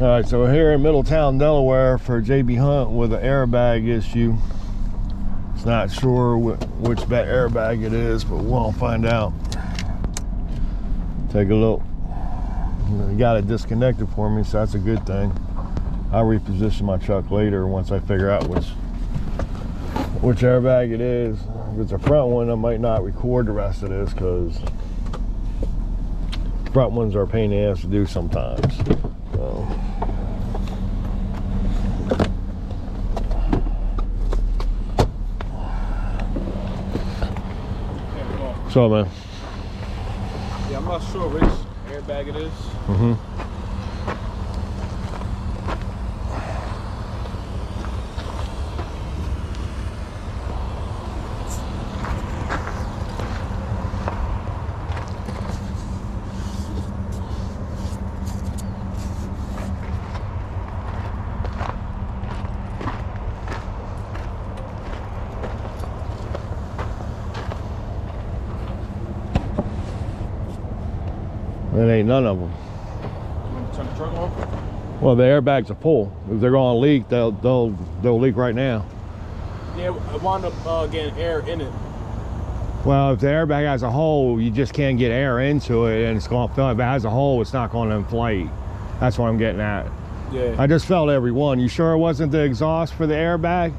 All right, so we're here in Middletown, Delaware for JB Hunt with an airbag issue. It's not sure which airbag it is, but we'll find out. Take a look. He got it disconnected for me, so that's a good thing. I'll reposition my truck later once I figure out which airbag it is. If it's a front one, I might not record the rest of this because front ones are a pain in the ass to do sometimes. So. So, man. Yeah, I'm not sure which airbag it is. Mm-hmm. It ain't none of them. You want to turn the truck on? Well, the airbags are full. If they're going to leak, they'll leak right now. Yeah, I wound up getting air in it. Well, if the airbag has a hole, you just can't get air into it, and it's going to fill. If it has a hole, it's not going to inflate. That's what I'm getting at. Yeah. I just felt every one. You sure it wasn't the exhaust for the airbag?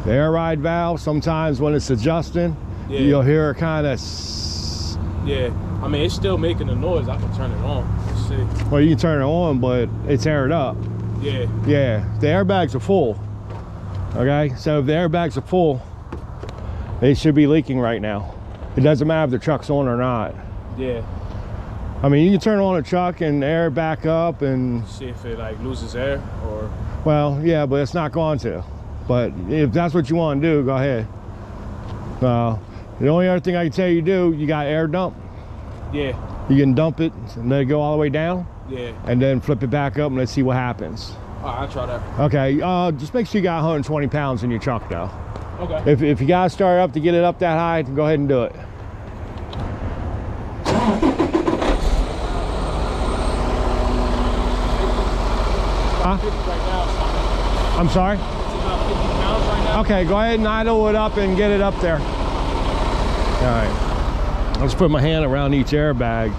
The air ride valve. Sometimes when it's adjusting, Yeah. you'll hear it kind of. Yeah. I mean, it's still making a noise. I can turn it on. Let's see. Well, you can turn it on, but it's aired up. Yeah. Yeah, the airbags are full. Okay, so if the airbags are full, they should be leaking right now. It doesn't matter if the truck's on or not. Yeah. I mean, you can turn on a truck and air back up and... See if it like loses air or... Well, yeah, but it's not going to. But if that's what you want to do, go ahead. The only other thing I can tell you to do, you got air dump. Yeah. You can dump it and let it go all the way down. Yeah. And then flip it back up and let's see what happens. All right, I'll try that. Okay, just make sure you got 120 pounds in your truck though. Okay. If you gotta start up to get it up that high, go ahead and do it. Huh? 50 right now, so I'm sorry? it's about 50 pounds right now. Okay, go ahead and idle it up and get it up there. All right. Let's put my hand around each airbag.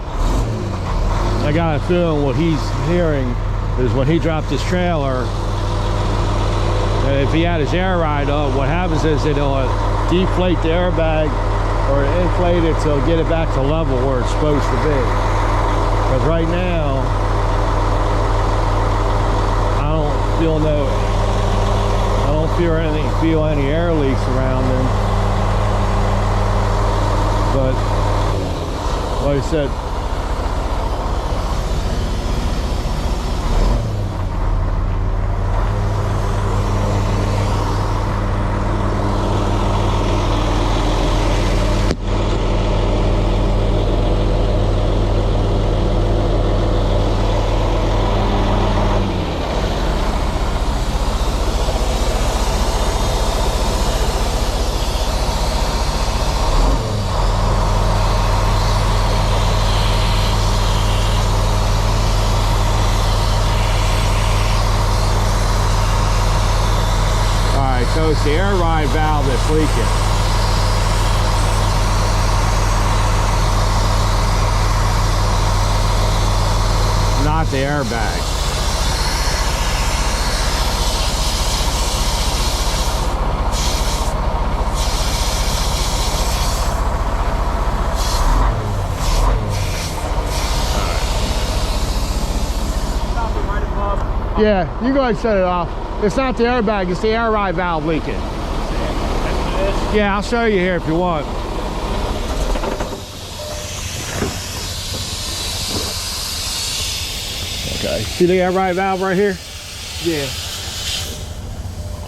I got a feeling what he's hearing is when he dropped his trailer, if he had his air ride up, what happens is it'll deflate the airbag or inflate it to get it back to level where it's supposed to be. Because right now, I don't feel any air leaks around them. But like I said, so it's the air ride valve that's leaking. Not the airbag. Stop it right above. Yeah, you go ahead and shut it off. It's not the airbag, it's the air ride valve leaking. Yeah, I'll show you here if you want. Okay, see the air ride valve right here? Yeah.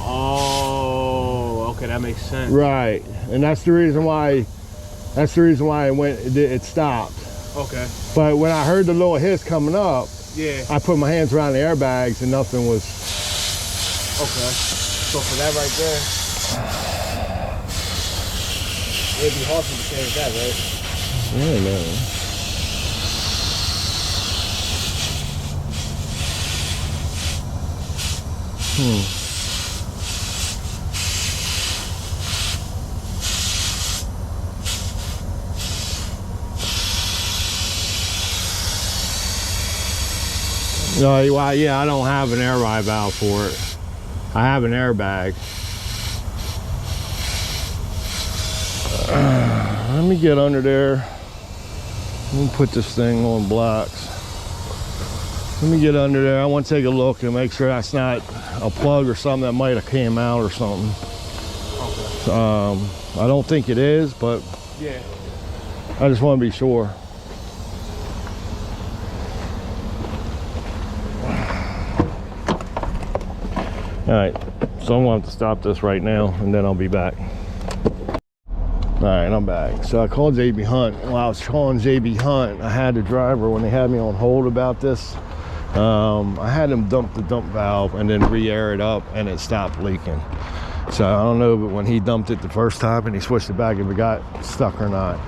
Oh, okay, that makes sense. Right, and that's the reason why it stopped. Okay. But when I heard the little hiss coming up, Yeah. I put my hands around the airbags and nothing was. Okay. So for that right there, it'd be hard for you to change that, right? I don't know. No, well, yeah, I don't have an air ride valve for it. I have an airbag. Let me get under there. Let me put this thing on blocks. Let me get under there. I want to take a look and make sure that's not a plug or something that might have came out or something. I don't think it is, but yeah, I just want to be sure. All right, so I'm gonna have to stop this right now and then I'll be back. All right, I'm back. So I called JB Hunt. While I was calling JB Hunt, I had the driver, when they had me on hold about this, I had him dump the dump valve and then re-air it up and it stopped leaking. So I don't know, but when he dumped it the first time and he switched it back, if it got stuck or not.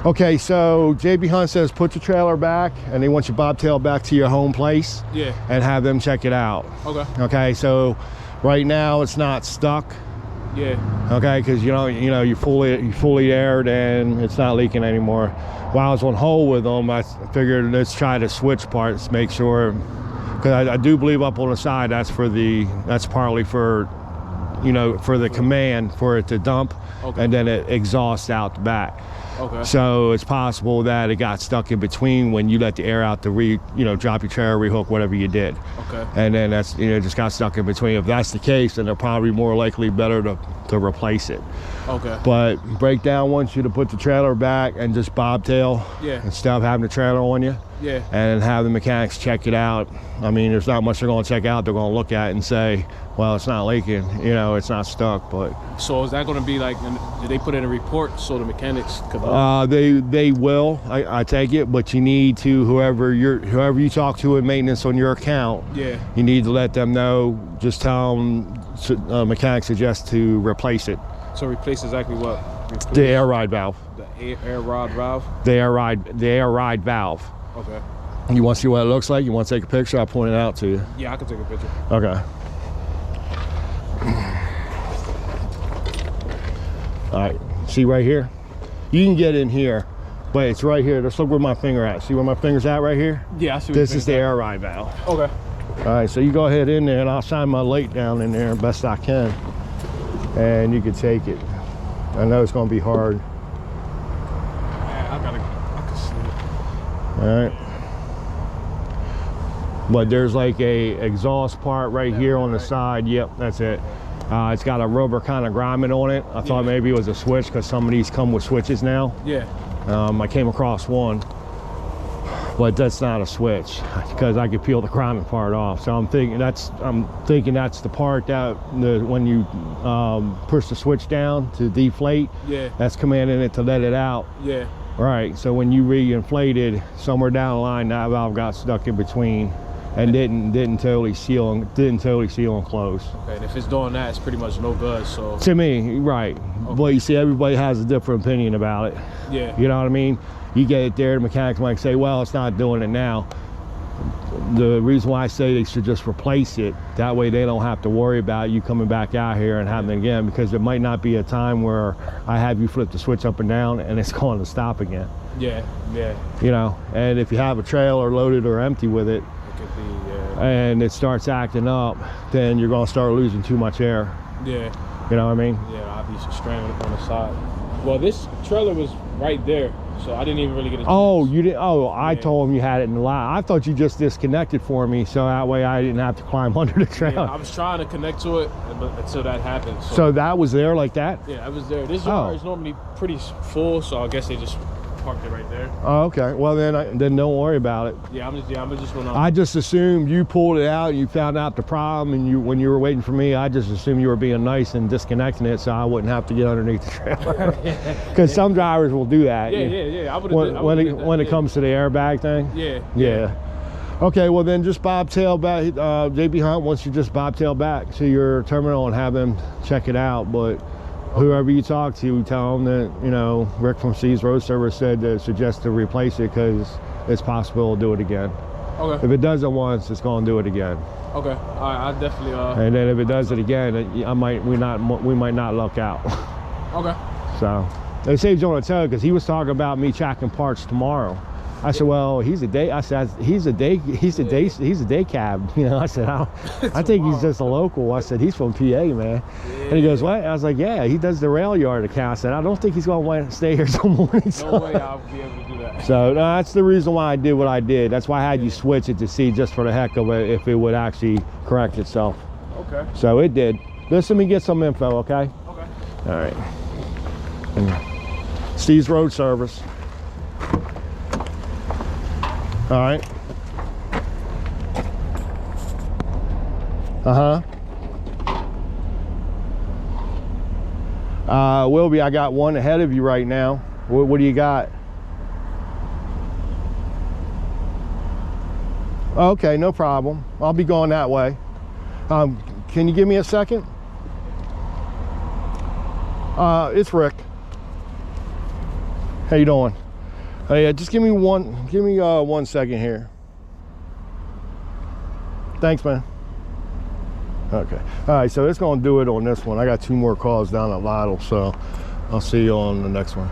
Okay, so JB Hunt says put your trailer back and they want you bobtail back to your home place. Yeah. And have them check it out. Okay. Okay, so right now it's not stuck. Yeah. Okay, because you fully aired and it's not leaking anymore. While I was on hold with them, I figured let's try the switch parts, make sure, because I do believe up on the side that's partly for, for the command for it to dump, okay. And then it exhausts out the back. Okay. So it's possible that it got stuck in between when you let the air out to drop your trailer, rehook, whatever you did. Okay. And then that's, just got stuck in between. If that's the case, then they're probably more likely better to replace it. Okay. But Breakdown wants you to put the trailer back and just bobtail. Yeah. Instead of having the trailer on you. Yeah. And have the mechanics check it out. I mean, there's not much they're going to check out. They're going to look at it and say, well, it's not leaking, it's not stuck. But so is that going to be like, did they put in a report so the mechanics could they will, I take it, but you need to, whoever you talk to in maintenance on your account, yeah, you need to let them know. Just tell them mechanics suggest to replace it. So replace exactly what? The air ride valve. The air rod valve. The air ride valve. Okay. You want to see what it looks like? You want to take a picture? I'll point it out to you. Yeah, I can take a picture. Okay. All right, see right here? You can get in here, but it's right here. Just look where my finger at. See where my finger's at right here? Yeah, I see. This is the air ride valve. Okay. All right, so you go ahead in there and I'll shine my light down in there best I can. And you can take it. I know it's gonna be hard. Yeah, I can see it. All right. But there's like a exhaust part right here on the side. Yep, that's it. It's got a rubber kind of grommet on it. I thought maybe it was a switch because some of these come with switches now. Yeah. I came across one, but that's not a switch because I could peel the grommet part off. So I'm thinking that's the part that when you push the switch down to deflate, yeah, that's commanding it to let it out. Yeah. Right. So when you re-inflated, somewhere down the line, that valve got stuck in between. And didn't totally seal and close. Okay, and if it's doing that, it's pretty much no good. So to me, right. Okay. But you see, everybody has a different opinion about it. Yeah. You know what I mean? You get it there, the mechanics might say, well, it's not doing it now. The reason why I say they should just replace it, that way they don't have to worry about you coming back out here and having it again, because there might not be a time where I have you flip the switch up and down and it's going to stop again. Yeah, yeah. And if you have a trailer loaded or empty with it, and it starts acting up, then you're going to start losing too much air. Yeah. You know what I mean? Yeah, I'll be stranded on the side. Well, this trailer was right there, so I didn't even really get a chance. Oh, you didn't? Oh, I told him you had it in the line. I thought you just disconnected for me, so that way I didn't have to climb under the trailer. Yeah, I was trying to connect to it, but until that happened. So that was there like that? Yeah, I was there. This yard is normally pretty full, so I guess they just parked it right there. Oh, okay. Well, then don't worry about it. Yeah, I'm just going on. I just assumed you pulled it out, you found out the problem, and when you were waiting for me, I just assumed you were being nice and disconnecting it so I wouldn't have to get underneath the trailer. Because some drivers will do that. Yeah. When it comes to the airbag thing. Yeah. Okay, well then just bobtail back. JB Hunt wants you just bobtail back to your terminal and have them check it out, but whoever you talk to, tell them that, Rick from C's Road Service said to suggest to replace it because it's possible to do it again. Okay. If it does it once, it's gonna do it again. Okay. All right. I definitely. And then if it does it again, we might not luck out. Okay. So they saved you on a tow because he was talking about me checking parts tomorrow. I said, well, he's a day. I said, he's a day cab. You know, I said, I think he's just a local. I said, he's from PA, man. And he goes, what? I was like, yeah, he does the rail yard account. I said, I don't think he's going to stay here till morning. No way I'll be able to do that. So that's the reason why I did what I did. That's why I had you switch it to see just for the heck of it if it would actually correct itself. Okay. So it did. Just let me get some info, okay? Okay. All right. And Steve's Road Service. All right. Wilby, I got one ahead of you right now. What do you got? Okay, no problem. I'll be going that way. Can you give me a second? It's Rick. How you doing? Hey, just give me one second here. Thanks, man. Okay. All right, so it's gonna do it on this one. I got 2 more calls down at Lytle, so I'll see you on the next one.